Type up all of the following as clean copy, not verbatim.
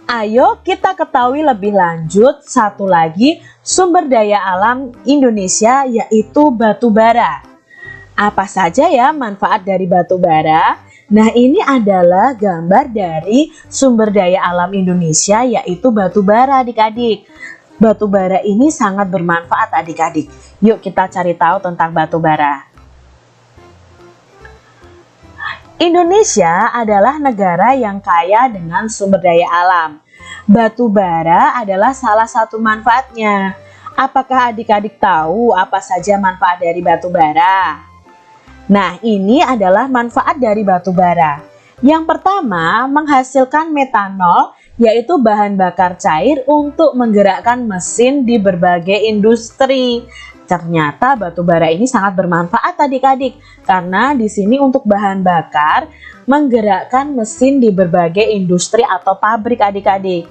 Ayo kita ketahui lebih lanjut satu lagi sumber daya alam Indonesia, yaitu batu bara. Apa saja ya manfaat dari batu bara? Nah, ini adalah gambar dari sumber daya alam Indonesia, yaitu batu bara, adik-adik. Batu bara ini sangat bermanfaat, adik-adik. Yuk kita cari tahu tentang batu bara. Indonesia adalah negara yang kaya dengan sumber daya alam. Batu bara adalah salah satu manfaatnya. Apakah adik-adik tahu apa saja manfaat dari batu bara? Nah, ini adalah manfaat dari batu bara. Yang pertama, menghasilkan metanol, yaitu bahan bakar cair untuk menggerakkan mesin di berbagai industri. Ternyata batu bara ini sangat bermanfaat, adik-adik, karena di sini untuk bahan bakar menggerakkan mesin di berbagai industri atau pabrik, adik-adik.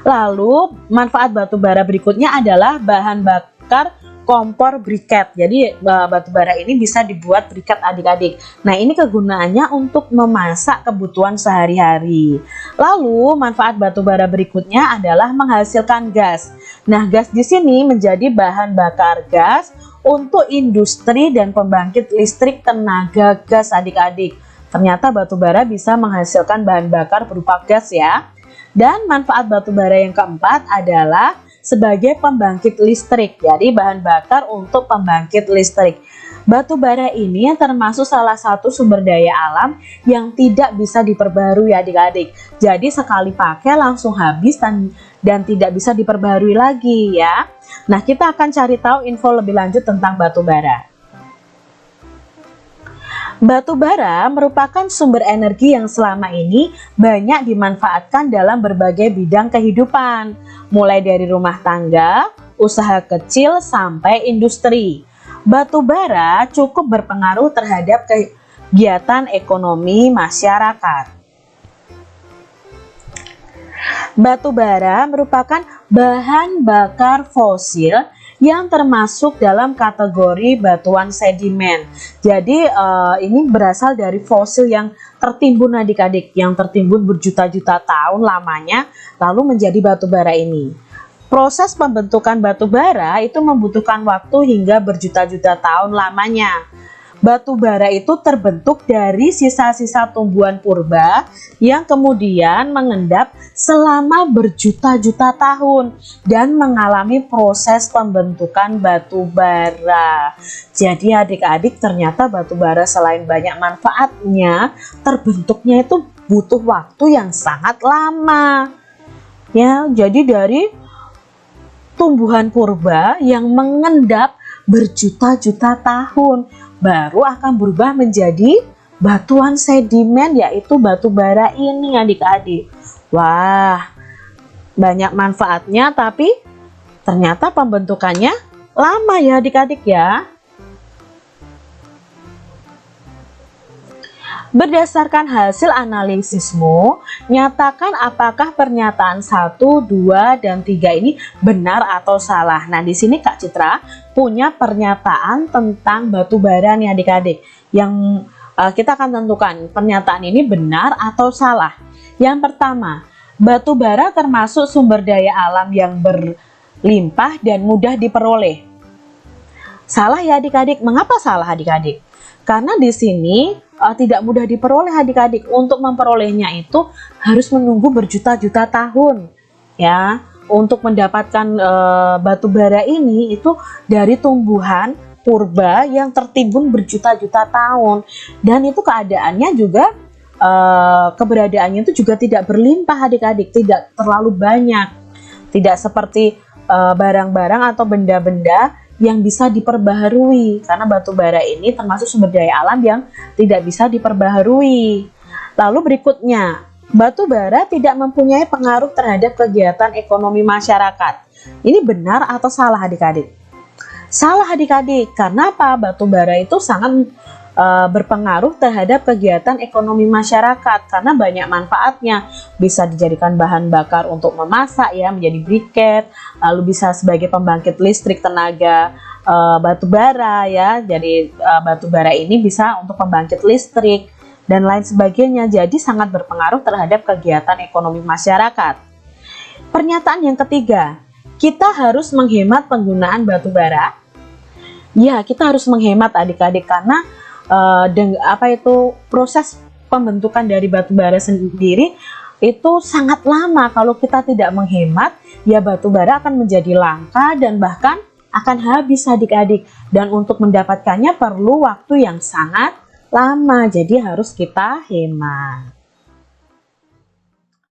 Lalu manfaat batu bara berikutnya adalah bahan bakar kompor briket. Jadi batu bara ini bisa dibuat briket, adik-adik. Nah, ini kegunaannya untuk memasak kebutuhan sehari-hari. Lalu manfaat batu bara berikutnya adalah menghasilkan gas. Nah, gas di sini menjadi bahan bakar gas untuk industri dan pembangkit listrik tenaga gas, adik-adik. Ternyata batu bara bisa menghasilkan bahan bakar berupa gas ya. Dan manfaat batu bara yang keempat adalah sebagai pembangkit listrik, jadi bahan bakar untuk pembangkit listrik. Batu bara ini termasuk salah satu sumber daya alam yang tidak bisa diperbarui, adik-adik. Jadi sekali pakai langsung habis dan tidak bisa diperbarui lagi ya. Nah, kita akan cari tahu info lebih lanjut tentang batu bara. Batu bara merupakan sumber energi yang selama ini banyak dimanfaatkan dalam berbagai bidang kehidupan, mulai dari rumah tangga, usaha kecil, sampai industri. Batu bara cukup berpengaruh terhadap kegiatan ekonomi masyarakat. Batu bara merupakan bahan bakar fosil yang termasuk dalam kategori batuan sedimen. Jadi ini berasal dari fosil yang tertimbun, adik-adik, yang tertimbun berjuta-juta tahun lamanya lalu menjadi batu bara ini. Proses pembentukan batu bara itu membutuhkan waktu hingga berjuta-juta tahun lamanya. Batu bara itu terbentuk dari sisa-sisa tumbuhan purba yang kemudian mengendap selama berjuta-juta tahun dan mengalami proses pembentukan batu bara. Jadi adik-adik, ternyata batu bara selain banyak manfaatnya, terbentuknya itu butuh waktu yang sangat lama. Ya, jadi dari tumbuhan purba yang mengendap berjuta-juta tahun baru akan berubah menjadi batuan sedimen, yaitu batu bara ini, adik-adik. Wah, banyak manfaatnya, tapi ternyata pembentukannya lama ya, adik-adik ya. Berdasarkan hasil analisismu, nyatakan apakah pernyataan 1, 2, dan 3 ini benar atau salah. Nah, di sini Kak Citra punya pernyataan tentang batu bara nih, adik-adik. Yang kita akan tentukan pernyataan ini benar atau salah. Yang pertama, batu bara termasuk sumber daya alam yang berlimpah dan mudah diperoleh. Salah ya, adik-adik. Mengapa salah, adik-adik? Karena di sini tidak mudah diperoleh, adik-adik. Untuk memperolehnya itu harus menunggu berjuta-juta tahun ya. Untuk mendapatkan batu bara ini itu dari tumbuhan purba yang tertimbun berjuta-juta tahun, dan itu keadaannya juga keberadaannya itu juga tidak berlimpah, adik-adik, tidak terlalu banyak, tidak seperti barang-barang atau benda-benda yang bisa diperbaharui, karena batu bara ini termasuk sumber daya alam yang tidak bisa diperbaharui. Lalu berikutnya, batu bara tidak mempunyai pengaruh terhadap kegiatan ekonomi masyarakat. Ini benar atau salah, adik-adik? Salah, adik-adik. Karena apa? Batu bara itu sangat berpengaruh terhadap kegiatan ekonomi masyarakat karena banyak manfaatnya. Bisa dijadikan bahan bakar untuk memasak ya, menjadi briket, lalu bisa sebagai pembangkit listrik tenaga batu bara ya. Jadi batu bara ini bisa untuk pembangkit listrik dan lain sebagainya. Jadi sangat berpengaruh terhadap kegiatan ekonomi masyarakat. Pernyataan yang ketiga, kita harus menghemat penggunaan batu bara. Ya, kita harus menghemat adik-adik karena proses pembentukan dari batu bara sendiri itu sangat lama. Kalau kita tidak menghemat, ya batu bara akan menjadi langka dan bahkan akan habis adik-adik. Dan untuk mendapatkannya perlu waktu yang sangat lama, jadi harus kita hemat.